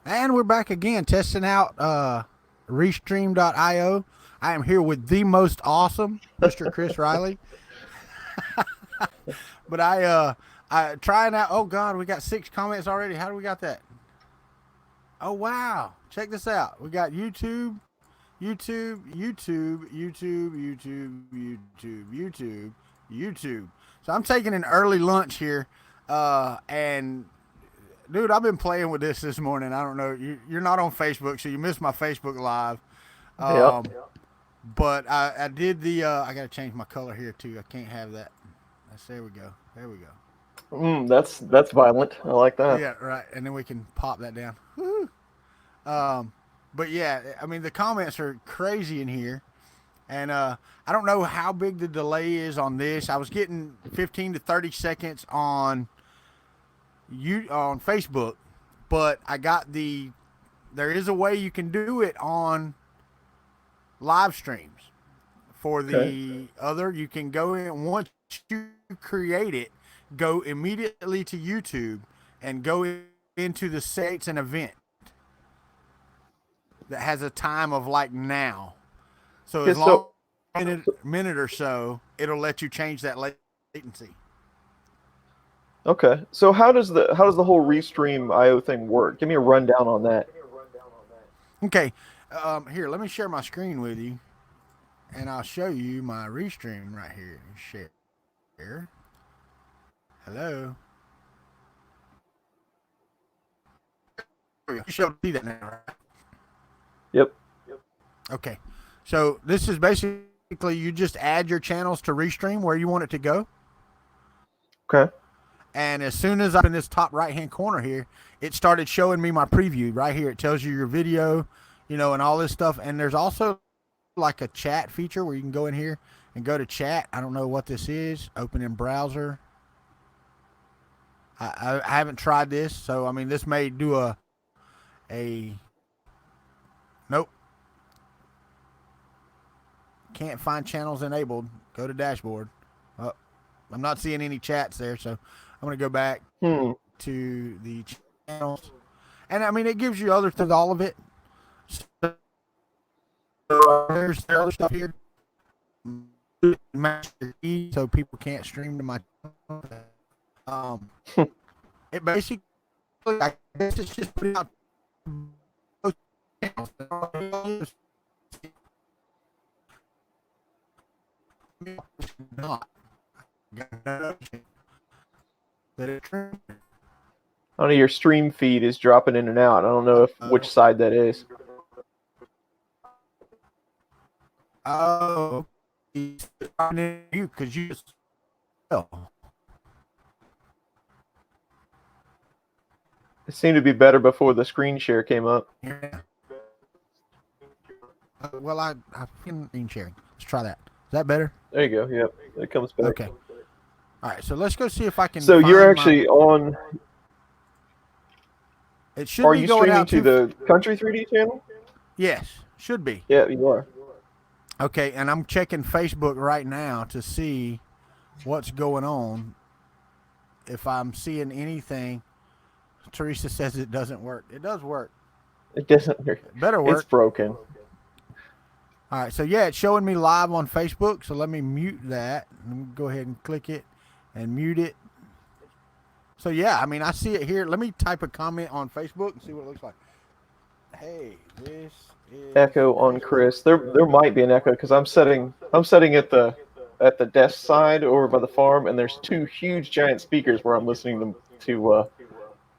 And we're back again, testing out Restream.io. I am here with the most awesome Mr. Chris Riley. But I trying out. Oh God, we got 6 comments already. How do we got that? Oh wow, check this out. We got YouTube, YouTube, YouTube, YouTube, YouTube, YouTube, YouTube, YouTube. So I'm taking an early lunch here, and dude, I've been playing with this morning. I don't know. You're not on Facebook, so you missed my Facebook live. Yep. But I did the. I got to change my color here too. I can't have that. There we go. There we go. That's violent. I like that. Yeah, right. And then we can pop that down. Woo. But yeah, I mean the comments are crazy in here, and I don't know how big the delay is on this. I was getting 15 to 30 seconds on Facebook, but I got there is a way you can do it on live streams. For the other, you can go in once you create it, go immediately to YouTube and go into the states and event that has a time of like now. So as long as minute or so, it'll let you change that latency. Okay. So how does the whole Restream IO thing work? Give me a rundown on that. Okay. Here, let me share my screen with you, and I'll show you my Restream right here. Share. Hello. You should see that now, right? Yep. Okay. So this is basically you just add your channels to Restream where you want it to go. Okay. And as soon as I'm in this top right-hand corner here, it started showing me my preview right here. It tells you your video, and all this stuff. And there's also like a chat feature where you can go in here and go to chat. I don't know what this is. Open in browser. I haven't tried this, so I mean this may do a nope. Can't find channels enabled. Go to dashboard. Oh, I'm not seeing any chats there, so I'm going to go back to the channels. And I mean, it gives you other things, all of it. So there's the other stuff here. Master key, so people can't stream to my channel. It basically, I guess it's just putting out channels. Not. I don't know, your stream feed is dropping in and out. I don't know which side that is. Oh, you because you just. It seemed to be better before the screen share came up. Yeah. Well, I've been screen sharing. Let's try that. Is that better? There you go. Yep, it comes back. Okay. All right, so let's go see if I can. So you're actually on. It should are be you going streaming out to the Kuntry 3D channel? Yes, should be. Yeah, you are. Okay, and I'm checking Facebook right now to see what's going on. If I'm seeing anything, Teresa says it doesn't work. It does work. It doesn't work. It better work. It's broken. All right, so yeah, it's showing me live on Facebook. So let me mute that. Let me go ahead and click it and mute it. So yeah, I mean, I see it here. Let me type a comment on Facebook and see what it looks like. Hey, this is echo on Chris. There might be an echo because I'm setting at the desk side over by the farm, and there's 2 huge giant speakers where I'm listening to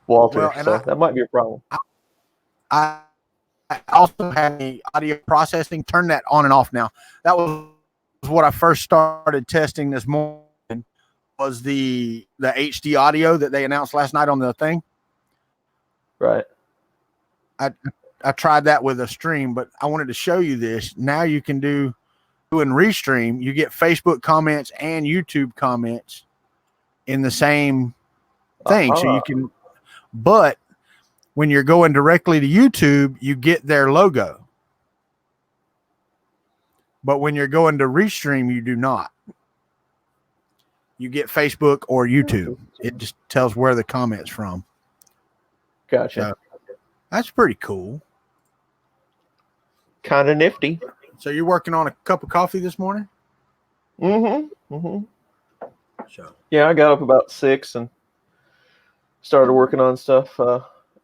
Walter. Well, so that might be a problem. I also have the audio processing. Turn that on and off now. That was what I first started testing this morning. Was the HD audio that they announced last night on the thing. Right. I tried that with a stream, but I wanted to show you this. Now you can do in Restream, you get Facebook comments and YouTube comments in the same thing. So you can, but when you're going directly to YouTube, you get their logo. But when you're going to Restream, you do not. You get Facebook or YouTube. It just tells where the comment's from. Gotcha. That's pretty cool. Kind of nifty. So you're working on a cup of coffee this morning? Mm-hmm. So Yeah, I got up about 6 and started working on stuff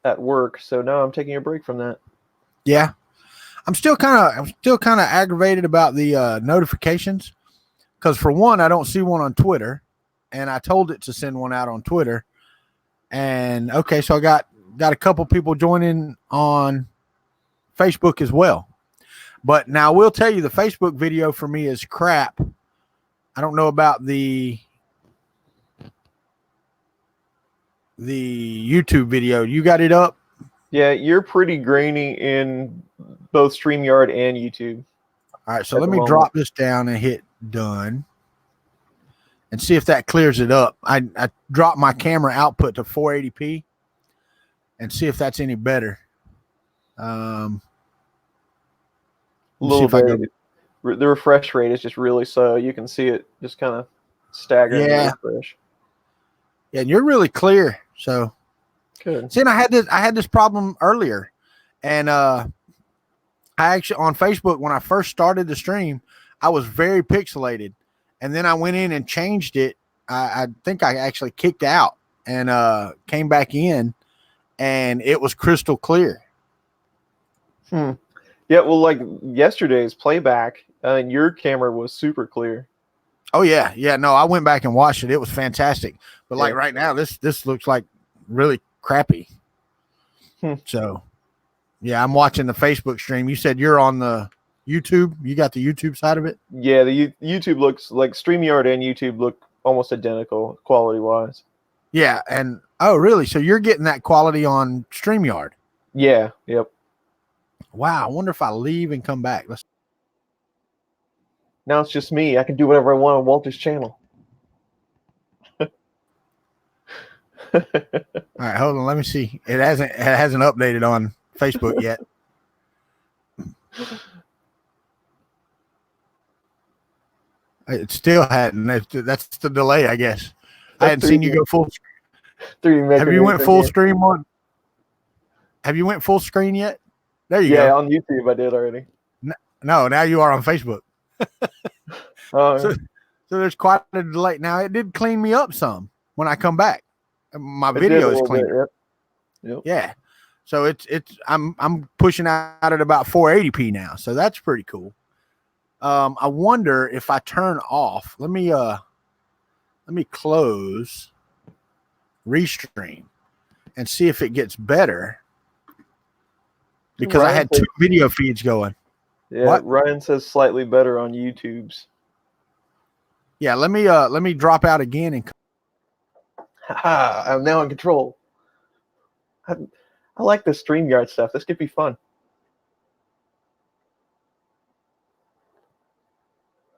at work. So now I'm taking a break from that. yeah, I'm still kind of aggravated about the notifications, because for one, I don't see one on Twitter, and I told it to send one out on Twitter. And okay, so I got a couple people joining on Facebook as well. But now I will tell you, the Facebook video for me is crap. I don't know about the YouTube video. You got it up? Yeah, you're pretty grainy in both StreamYard and YouTube. All right, so let me drop this down and hit done and see if that clears it up. I dropped my camera output to 480p and see if that's any better. A little bit. The refresh rate is just really slow. You can see it just kind of staggering. Yeah. Refresh. Yeah, and you're really clear. So good. See, and I had this problem earlier, and I actually on Facebook when I first started the stream, I was very pixelated, and then I went in and changed it. I think I actually kicked out and came back in, and it was crystal clear. Yeah, well, like yesterday's playback, your camera was super clear. Oh yeah. No, I went back and watched it. It was fantastic. But like right now, this looks like really crappy. So, yeah, I'm watching the Facebook stream. You said you're on the YouTube. You got the YouTube side of it? Yeah, the YouTube looks like StreamYard and YouTube look almost identical quality wise. Yeah, and oh really? So you're getting that quality on StreamYard? Yeah. Yep. Wow. I wonder if I leave and come back. Now it's just me. I can do whatever I want on Walter's channel. All right, hold on. Let me see. It hasn't updated on Facebook yet. It still hadn't. That's the delay, I guess. I hadn't seen you go full. Have you went full stream on? Have you went full screen yet? There you go. Yeah, on YouTube I did already. No, now you are on Facebook. So there's quite a delay. Now it did clean me up some when I come back. My video is cleaner. Yep. Yeah. So I'm pushing out at about 480p now. So that's pretty cool. I wonder if I turn off. Let me close Restream and see if it gets better, because I had 2 video feeds going. Yeah, what? Ryan says slightly better on YouTube's. Yeah, let me drop out again and. I'm now in control. I like the StreamYard stuff. This could be fun.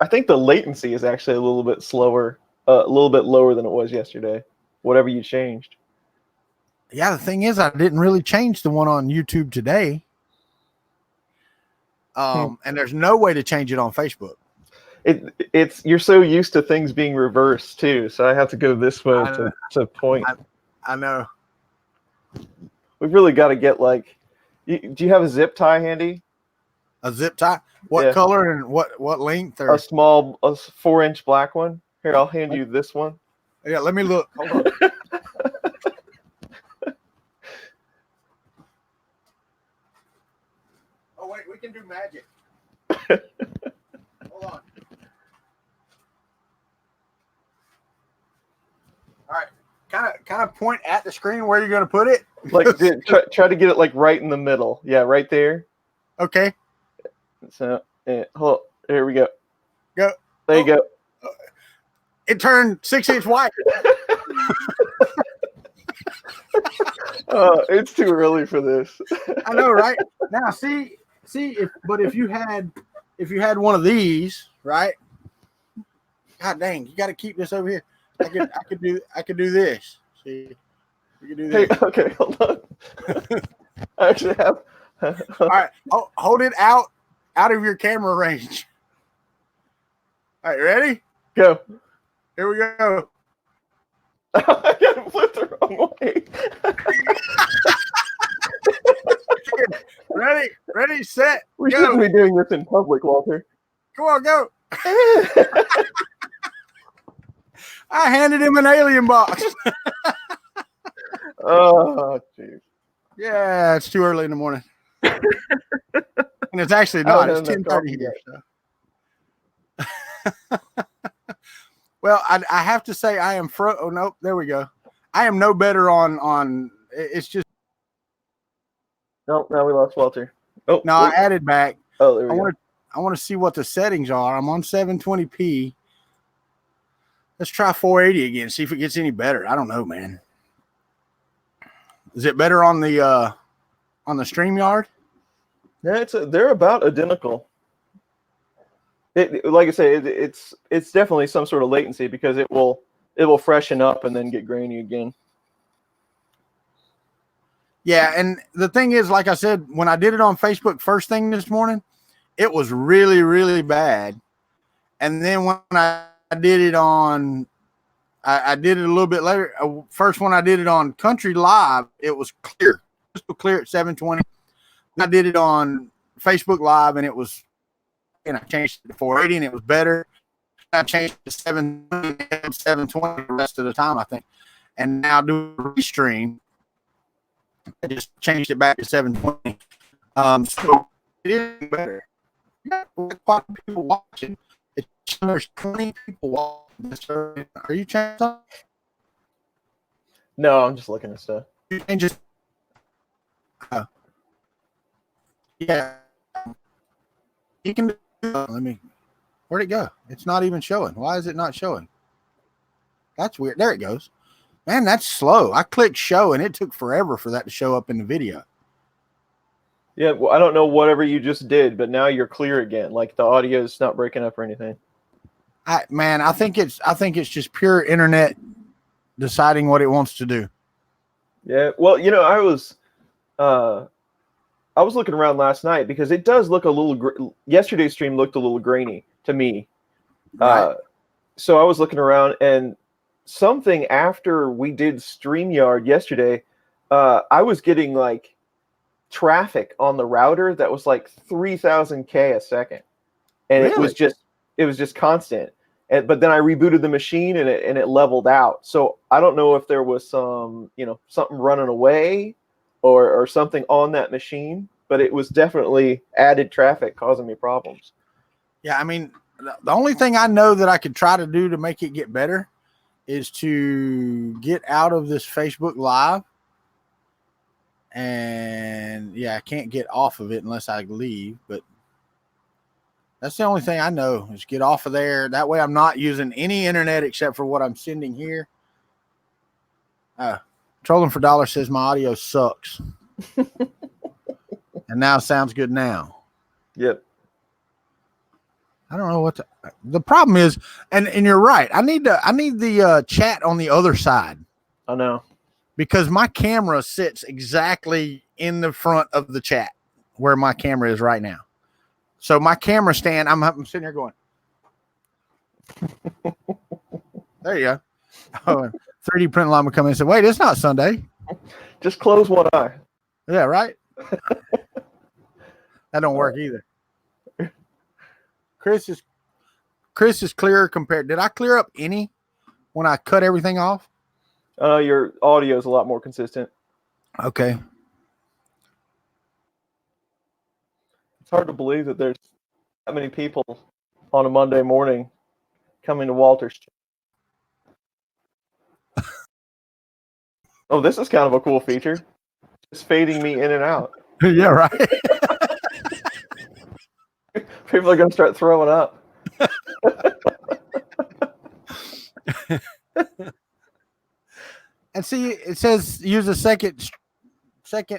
I think the latency is actually a little bit slower, a little bit lower than it was yesterday. Whatever you changed. Yeah, the thing is, I didn't really change the one on YouTube today. And there's no way to change it on Facebook. It's you're so used to things being reversed too, so I have to go this way to point. I know. We've really got to get like. Do you have a zip tie handy? A zip tie? What color and what length? Or? A 4-inch black one. Here, I'll hand you this one. Yeah, let me look. Hold on. Oh wait, we can do magic. Hold on. All right, kind of point at the screen where you're going to put it. Like, try to get it like right in the middle. Yeah, right there. Okay. So, hold. Here we go. Go. There you go. It turned 6-inch wide. It's too early for this. I know, right? Now, see, if you had one of these, right? God dang, you got to keep this over here. I could do this. See, you can do this. Hey, okay, hold on. I actually have. All right, hold it out of your camera range. All right, ready? Go. Here we go. I got it flipped the wrong way. Ready, set, We go. shouldn't be doing this in public, Walter. Come on, go. I handed him an alien box. Oh, jeez. Yeah, it's too early in the morning. And it's actually not. It's 10:30 here. So. Well, I have to say I am oh, nope, there we go. I am no better on it's just. Nope, now we lost Walter. Oh, no, I added back. Oh, there we go. I want to see what the settings are. I'm on 720p. Let's try 480 again. See if it gets any better. I don't know, man. Is it better on the StreamYard? Yeah, they're about identical. Like I say, it's definitely some sort of latency because it will freshen up and then get grainy again. Yeah, and the thing is, like I said, when I did it on Facebook first thing this morning, it was really, really bad. And then when I did it on, I did it a little bit later. First one I did it on Kuntry Live, it was clear, crystal clear at 720. I did it on Facebook Live, and it was, and I changed it to 480, and it was better. I changed it to 720 the rest of the time, I think. And now do a Restream. I just changed it back to 720. So it is better. Yeah, quite a people watching. There's 20 people watching this. Are you changing something? No, I'm just looking at stuff. You change it. Yeah. You can do it. Where'd it go? It's not even showing. Why is it not showing? That's weird. There it goes. Man, that's slow. I clicked show and it took forever for that to show up in the video. Yeah, well, I don't know whatever you just did, but now you're clear again. Like the audio is not breaking up or anything. I think it's just pure internet deciding what it wants to do. Yeah, well, I was looking around last night because it does look a little. Yesterday's stream looked a little grainy to me. Right. So I was looking around and something after we did StreamYard yesterday, I was getting like traffic on the router that was like 3,000K a second, and really? it was just constant. But then I rebooted the machine and it leveled out. So I don't know if there was some something running away or something on that machine, but it was definitely added traffic causing me problems. Yeah, I mean, the only thing I know that I could try to do to make it get better is to get out of this Facebook Live. And yeah, I can't get off of it unless I leave, but that's the only thing I know is get off of there. That way I'm not using any internet except for what I'm sending here. Trolling for Dollar says my audio sucks. And now it sounds good now. Yep. I don't know what the problem is, and you're right. I need the chat on the other side. I know. Because my camera sits exactly in the front of the chat where my camera is right now. So my camera stand, I'm sitting here going. There you go. Oh, 3D print llama come in and said, wait, it's not Sunday. Just close one eye. Yeah, right? That don't work either. Chris is clearer compared. Did I clear up any when I cut everything off? Your audio is a lot more consistent. Okay. It's hard to believe that there's that many people on a Monday morning coming to Walter's. Oh, this is kind of a cool feature. It's fading me in and out. Yeah, right. People are going to start throwing up. And see, it says use a second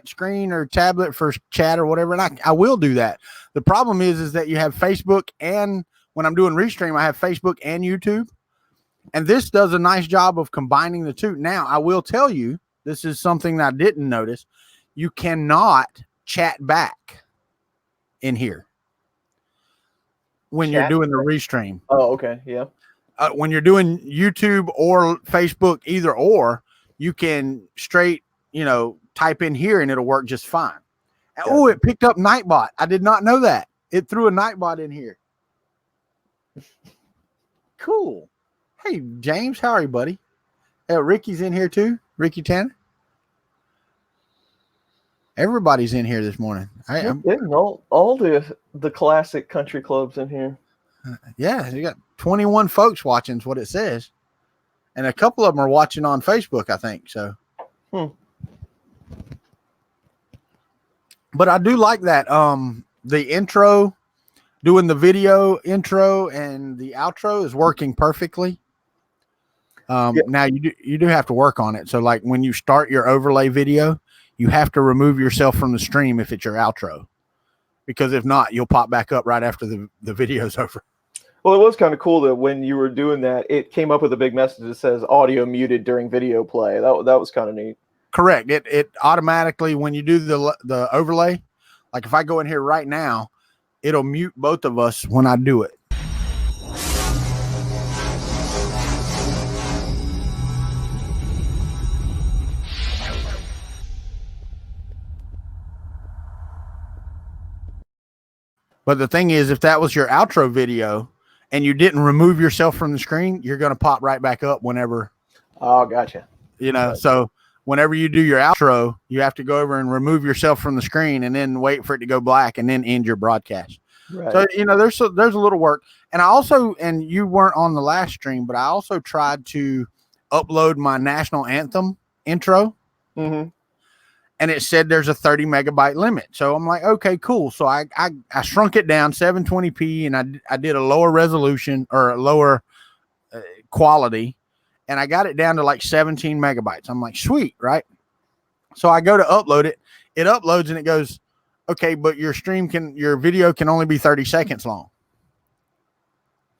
screen or tablet for chat or whatever, and I will do that. The problem is that you have Facebook, and when I'm doing Restream, I have Facebook and YouTube, and this does a nice job of combining the two. Now, I will tell you, this is something that I didn't notice. You cannot chat back in here when you're doing the Restream. Oh, okay, yeah. When you're doing YouTube or Facebook, either or, you can straight, type in here and it'll work just fine. Oh, it picked up Nightbot. I did not know that. It threw a Nightbot in here. Cool. Hey, James, how are you, buddy? Ricky's in here too. Ricky Tanner. Everybody's in here this morning. I'm getting all the classic country clubs in here. Yeah, you got 21 folks watching is what it says. And a couple of them are watching on Facebook, I think. So, But I do like that. The intro, doing the video intro and the outro is working perfectly. Now you do have to work on it. So like when you start your overlay video, you have to remove yourself from the stream if it's your outro, because if not, you'll pop back up right after the video's over. Well, it was kind of cool that when you were doing that, it came up with a big message that says audio muted during video play. That was kind of neat. Correct. It automatically, when you do the overlay, like if I go in here right now, it'll mute both of us when I do it. But the thing is, if that was your outro video and you didn't remove yourself from the screen, you're going to pop right back up whenever. Oh, gotcha. You know, so whenever you do your outro, you have to go over and remove yourself from the screen and then wait for it to go black and then end your broadcast. Right. So, you know, there's a little work. And I also, and you weren't on the last stream, but I also tried to upload my national anthem intro. Mm-hmm. And it said there's a 30 megabyte limit. So I'm like, okay, cool. So I shrunk it down 720p and I did a lower resolution or a lower quality. And I got it down to like 17 megabytes. I'm like, sweet, right? So I go to upload it. It uploads and it goes, okay, but your video can only be 30 seconds long.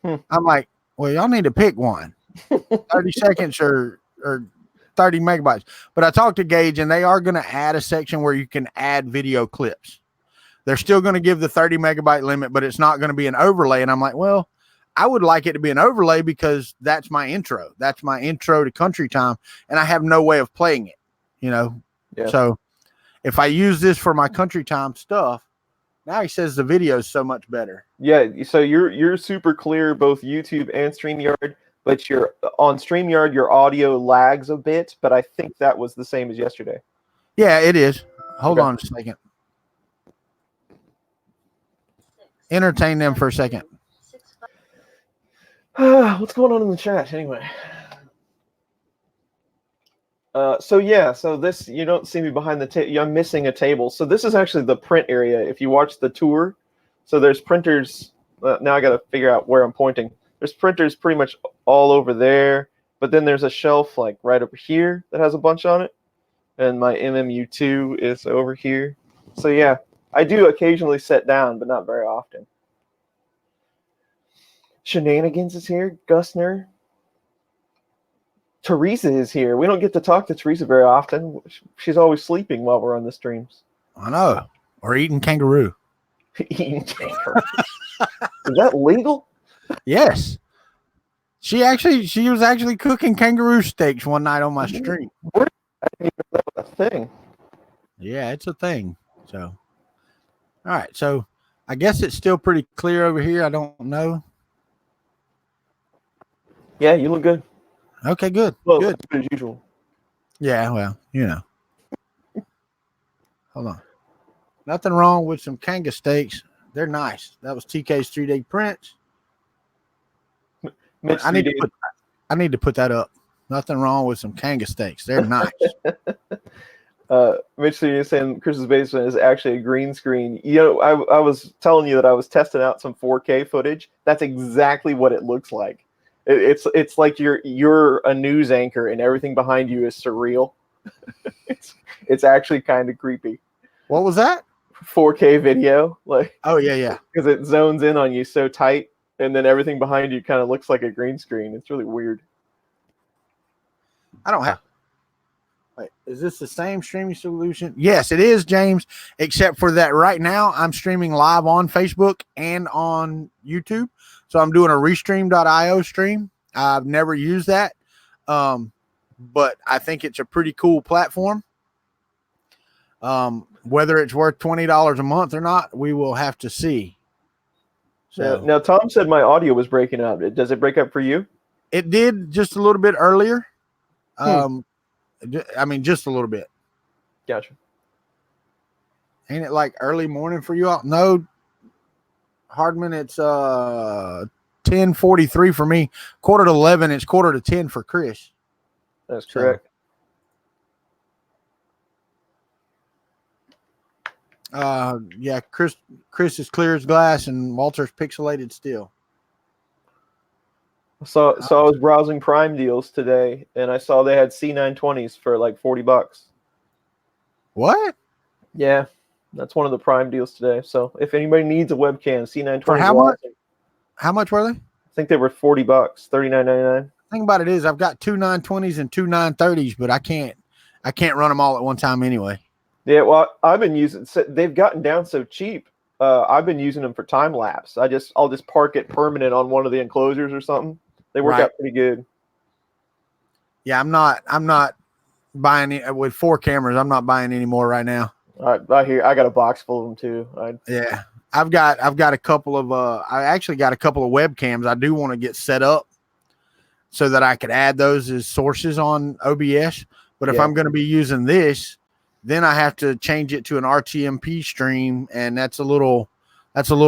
I'm like, well, y'all need to pick one. 30 seconds or 30 megabytes. But I talked to Gage and they are going to add a section where you can add video clips. They're still going to give the 30 megabyte limit, but it's not going to be an overlay. And I'm like, well, I would like it to be an overlay because that's my intro. That's my intro to Country Time. And I have no way of playing it, you know? Yeah. So if I use this for my Country Time stuff, now he says the video is so much better. Yeah. So you're super clear, both YouTube and StreamYard, but you're on StreamYard, your audio lags a bit, but I think that was the same as yesterday. Yeah, it is. Hold on a second. Entertain them for a second. What's going on in the chat anyway? So this, you don't see me behind the table. I'm missing a table. So this is actually the print area. If you watch the tour, so there's printers. Now I got to figure out where I'm pointing. There's printers pretty much all over there, but then there's a shelf like right over here that has a bunch on it. And my MMU2 is over here. So yeah, I do occasionally sit down, but not very often. Shenanigans is here. Gusner. Teresa is here. We don't get to talk to Teresa very often. She's always sleeping while we're on the streams. I know. Or eating kangaroo. Eating kangaroo. Is that legal? Yes. She was actually cooking kangaroo steaks one night on my stream. I didn't even know that was a thing. Yeah, it's a thing. So, all right. So, I guess it's still pretty clear over here. I don't know. Yeah, you look good. Okay, good. Well, good as usual. Yeah, well, you know. Hold on. Nothing wrong with some kanga steaks. They're nice. That was TK's 3D prints. I need to put that up. Nothing wrong with some kanga steaks. They're nice. Mitch, you're saying Chris's basement is actually a green screen. You know, I was telling you that I was testing out some 4K footage. That's exactly what it looks like. It's like you're a news anchor and everything behind you is surreal. it's actually kind of creepy. What was that? 4K video, like. Oh yeah. Because it zones in on you so tight, and then everything behind you kind of looks like a green screen. It's really weird. I don't have. Wait, is this the same streaming solution? Yes, it is, James. Except for that, right now I'm streaming live on Facebook and on YouTube. So I'm doing a Restream.io stream. I've never used that, but I think it's a pretty cool platform. whether it's worth $20 a month or not, we will have to see. So now Tom said my audio was breaking up. Does it break up for you? it did just a little bit earlier. I mean, just a little bit. Gotcha. Ain't it like early morning for you all? No, Hardman, it's 10:43 for me. 10:45. It's 10:45 for Chris. That's correct. Yeah, Chris is clear as glass and Walter's pixelated still. So I was browsing Prime deals today, and I saw they had C920s for like $40. What? Yeah, that's one of the Prime deals today. So if anybody needs a webcam, C920s. For how much? How much were they? I think they were $40, $39.99. The thing about it is, I've got two 920s and two 930s, but I can't run them all at one time anyway. Yeah, well, I've been using. They've gotten down so cheap. I've been using them for time lapse. I'll just park it permanent on one of the enclosures or something. They work out pretty good. Yeah, I'm not buying it with 4 cameras. I'm not buying any more right now. All right, I got a box full of them too. Yeah, I've got a couple of I actually got a couple of webcams I do want to get set up so that I could add those as sources on OBS. But if I'm going to be using this, then I have to change it to an RTMP stream, and that's a little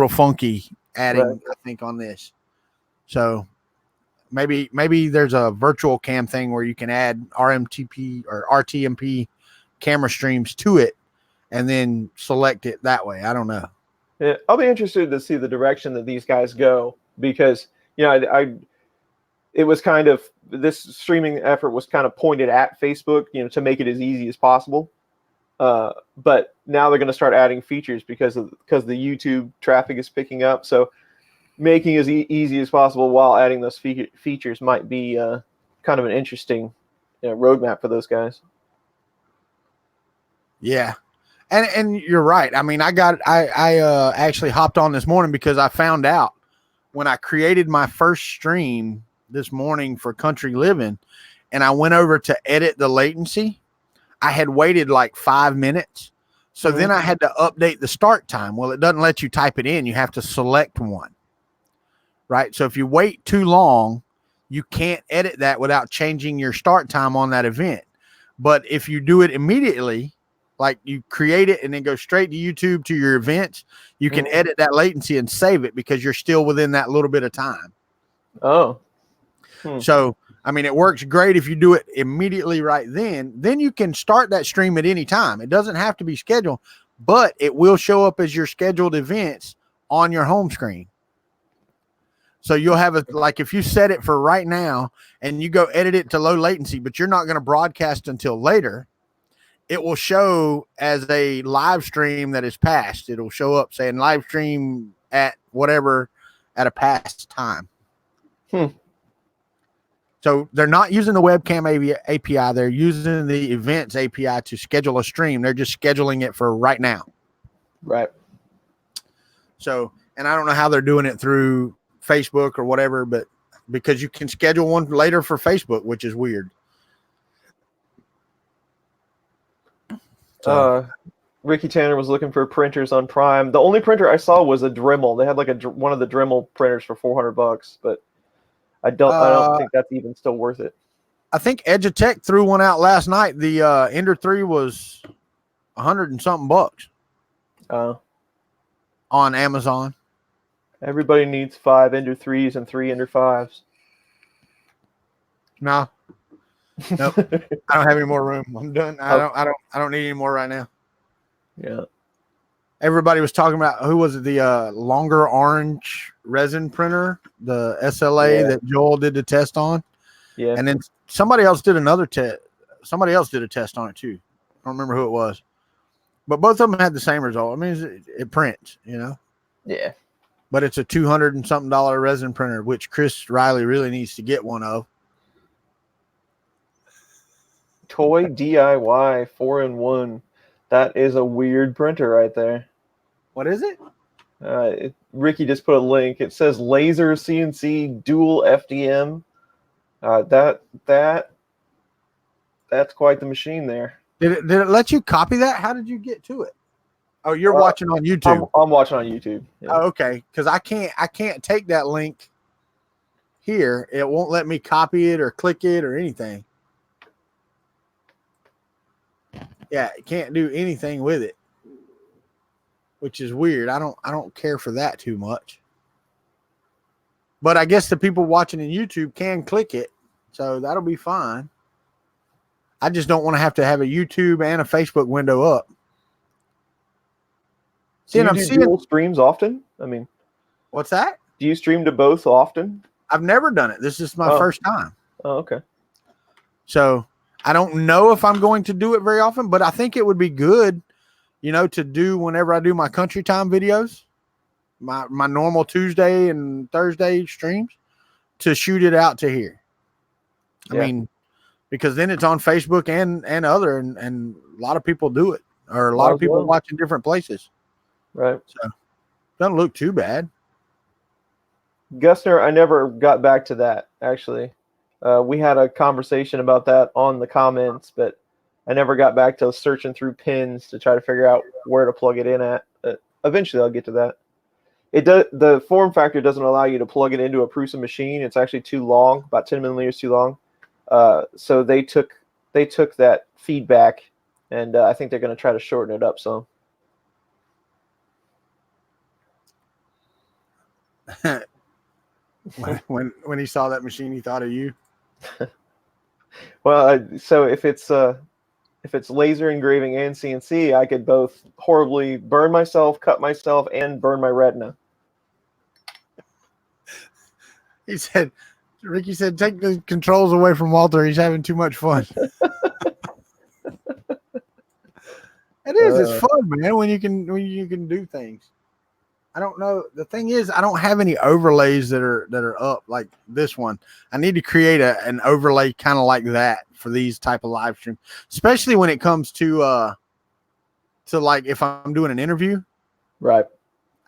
funky adding, I think, on this. So maybe there's a virtual cam thing where you can add RMTP or RTMP camera streams to it and then select it that way. I don't know. Yeah, I'll be interested to see the direction that these guys go, because it was kind of, this streaming effort was kind of pointed at Facebook, to make it as easy as possible. But now they're going to start adding features because the YouTube traffic is picking up. So making as easy as possible while adding those features might be kind of an interesting roadmap for those guys. Yeah. And you're right. I mean, I actually hopped on this morning because I found out when I created my first stream this morning for Kuntry Livin, and I went over to edit the latency, I had waited like 5 minutes. So then I had to update the start time. Well, it doesn't let you type it in. You have to select one. Right? So if you wait too long, you can't edit that without changing your start time on that event. But if you do it immediately, like you create it and then go straight to YouTube to your events, you can edit that latency and save it because you're still within that little bit of time. Oh. So, I mean, it works great if you do it immediately right then. Then you can start that stream at any time. It doesn't have to be scheduled, but it will show up as your scheduled events on your home screen. So you'll have like if you set it for right now and you go edit it to low latency, but you're not going to broadcast until later, it will show as a live stream that is past. It'll show up saying live stream at whatever at a past time. So they're not using the webcam API. They're using the events API to schedule a stream. They're just scheduling it for right now. Right. So, and I don't know how they're doing it through Facebook or whatever, but because you can schedule one later for Facebook, which is weird. So, Ricky Tanner was looking for printers on Prime. The only printer I saw was a Dremel. They had like one of the Dremel printers for $400, but I don't think that's even still worth it. I think Edutech threw one out last night. The Ender 3 was $100 and something bucks. On Amazon. Everybody needs 5 Ender 3s and 3 Ender 5s. No. Nope. I don't have any more room. I'm done. I don't need any more right now. Yeah. Everybody was talking about, who was it? The longer orange resin printer, the SLA that Joel did the test on. Yeah. And then somebody else did another test. Somebody else did a test on it too. I don't remember who it was. But both of them had the same result. I mean, it prints, Yeah. But it's a $200 and something resin printer, which Chris Riley really needs to get one of. Toy DIY 4-in-1. That is a weird printer right there. What is it? Ricky just put a link. It says laser CNC dual FDM. That's quite the machine there. Did it let you copy that? How did you get to it? Oh, you're watching on YouTube. I'm watching on YouTube. Yeah. Oh, okay, because I can't take that link here. It won't let me copy it or click it or anything. Yeah, it can't do anything with it, which is weird. I don't care for that too much. But I guess the people watching in YouTube can click it, so that'll be fine. I just don't want to have a YouTube and a Facebook window up. Do you do dual streams often? I mean, what's that? Do you stream to both often? I've never done it. This is my first time. Oh, okay. So I don't know if I'm going to do it very often, but I think it would be good, to do whenever I do my country time videos, my normal Tuesday and Thursday streams, to shoot it out to here. I mean, because then it's on Facebook and other, and a lot of people do it, or a lot of people watch in different places. Right. So doesn't look too bad. Gusner, I never got back to that, actually. We had a conversation about that on the comments, but I never got back to searching through pins to try to figure out where to plug it in at. Eventually I'll get to that. The form factor doesn't allow you to plug it into a Prusa machine. It's actually too long, about 10 millimeters too long. So they took that feedback, and I think they're going to try to shorten it up some. when he saw that machine, he thought of you. Well, so if it's laser engraving and CNC, I could both horribly burn myself, cut myself, and burn my retina. Ricky said, take the controls away from Walter. He's having too much fun. It is. It's fun, man, when you can do things. I don't know. The thing is, I don't have any overlays that are up like this one. I need to create an overlay kind of like that for these type of live streams, especially when it comes to like if I'm doing an interview. Right.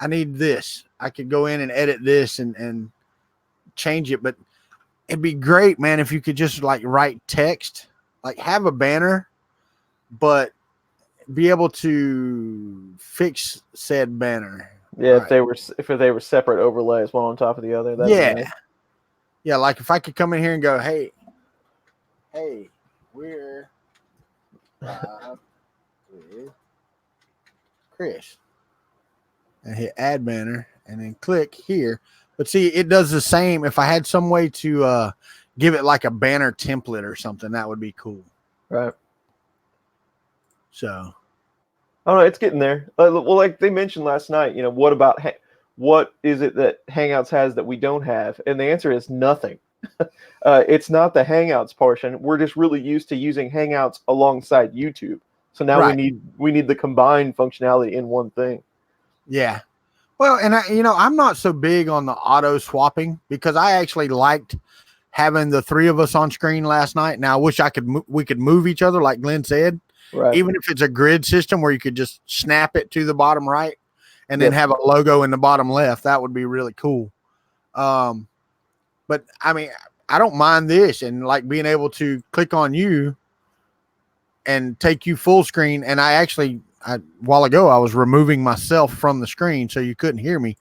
I need this. I could go in and edit this and change it, but it'd be great, man, if you could just like write text, like have a banner, but be able to fix said banner. Yeah, right. if they were separate overlays, one on top of the other. Nice. Yeah. Like if I could come in here and go, hey, we're live with Chris, and hit add banner, and then click here. But see, it does the same. If I had some way to give it like a banner template or something, that would be cool. Right. So. Oh, no, it's getting there. Well, like they mentioned last night, what is it that Hangouts has that we don't have? And the answer is nothing. It's not the Hangouts portion. We're just really used to using Hangouts alongside YouTube. So now we need the combined functionality in one thing. Yeah. Well, and I'm not so big on the auto swapping because I actually liked having the three of us on screen last night. Now I wish we could move each other like Glenn said. Right. Even if it's a grid system where you could just snap it to the bottom right and then have a logo in the bottom left, that would be really cool. But I mean, I don't mind this and like being able to click on you and take you full screen. And a while ago, I was removing myself from the screen so you couldn't hear me,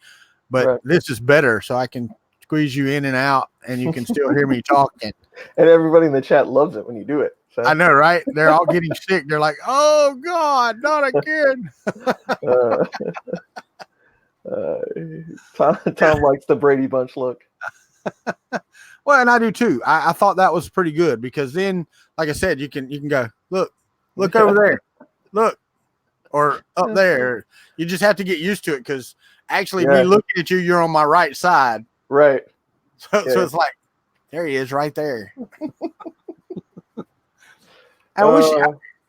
but this is better. So I can squeeze you in and out and you can still hear me talking. And everybody in the chat loves it when you do it. So. I know, right? They're all getting sick. They're like, "Oh God, not again!" Tom likes the Brady Bunch look. Well, and I do too. I thought that was pretty good because then, like I said, you can go look over there, look, or up there. You just have to get used to it because actually, me looking at you, you're on my right side, right? So it's like there he is, right there. I wish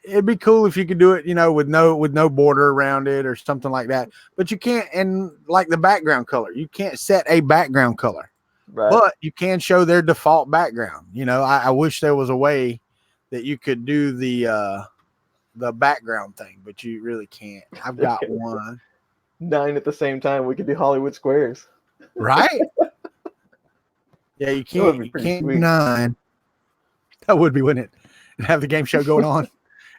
it'd be cool if you could do it, with no border around it or something like that. But you can't, and like the background color, you can't set a background color, but you can show their default background. I wish there was a way that you could do the background thing, but you really can't. I've got 9 at the same time. We could do Hollywood Squares, right? Yeah, you can't. You can't do 9. That would be, wouldn't it? And have the game show going on,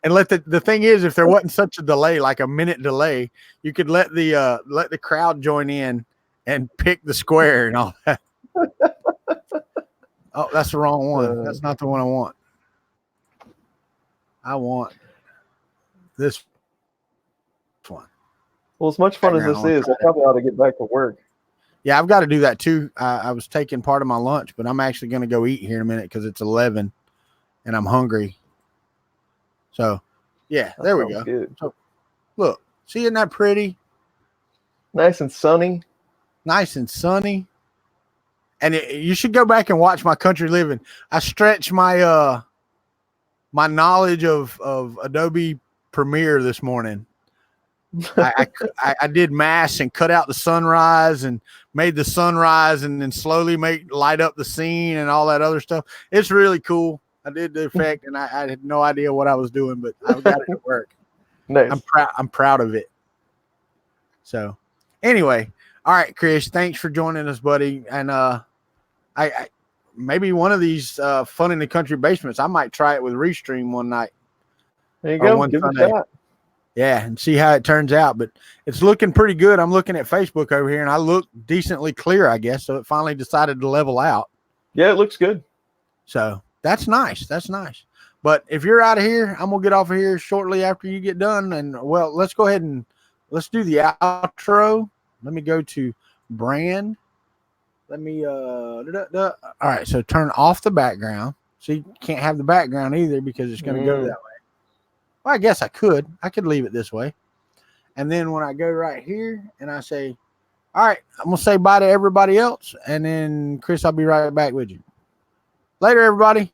And let the thing is, if there wasn't such a delay, like a minute delay, you could let the crowd join in and pick the square and all that. Oh, that's the wrong one. That's not the one I want. I want this one. Well, as much fun as this is, I probably ought to get back to work. Yeah, I've got to do that too. I was taking part of my lunch, but I'm actually going to go eat here in a minute because it's 11 and I'm hungry. So, yeah, there we go. Good. So, look, see, isn't that pretty? Nice and sunny. Nice and sunny. And you should go back and watch my Kuntry Livin. I stretched my my knowledge of Adobe Premiere this morning. I did mask and cut out the sunrise and made the sunrise and then slowly light up the scene and all that other stuff. It's really cool. I did the effect and I had no idea what I was doing, but I got it to work. Nice. I'm proud of it. So anyway, all right, Chris, thanks for joining us, buddy. And I maybe one of these Fun in the Country basements, I might try it with Restream one night. There you go. Give it a shot. Yeah, and see how it turns out. But it's looking pretty good. I'm looking at Facebook over here, and I look decently clear, I guess. So it finally decided to level out. Yeah, it looks good. So that's nice. That's nice. But if you're out of here, I'm going to get off of here shortly after you get done. And, well, let's go ahead and let's do the outro. Let me go to brand. Let me all right, so turn off the background. So you can't have the background either because it's going to go that way. Well, I guess I could leave it this way. And then when I go right here and I say, all right, I'm going to say bye to everybody else. And then Chris, I'll be right back with you. Later, everybody.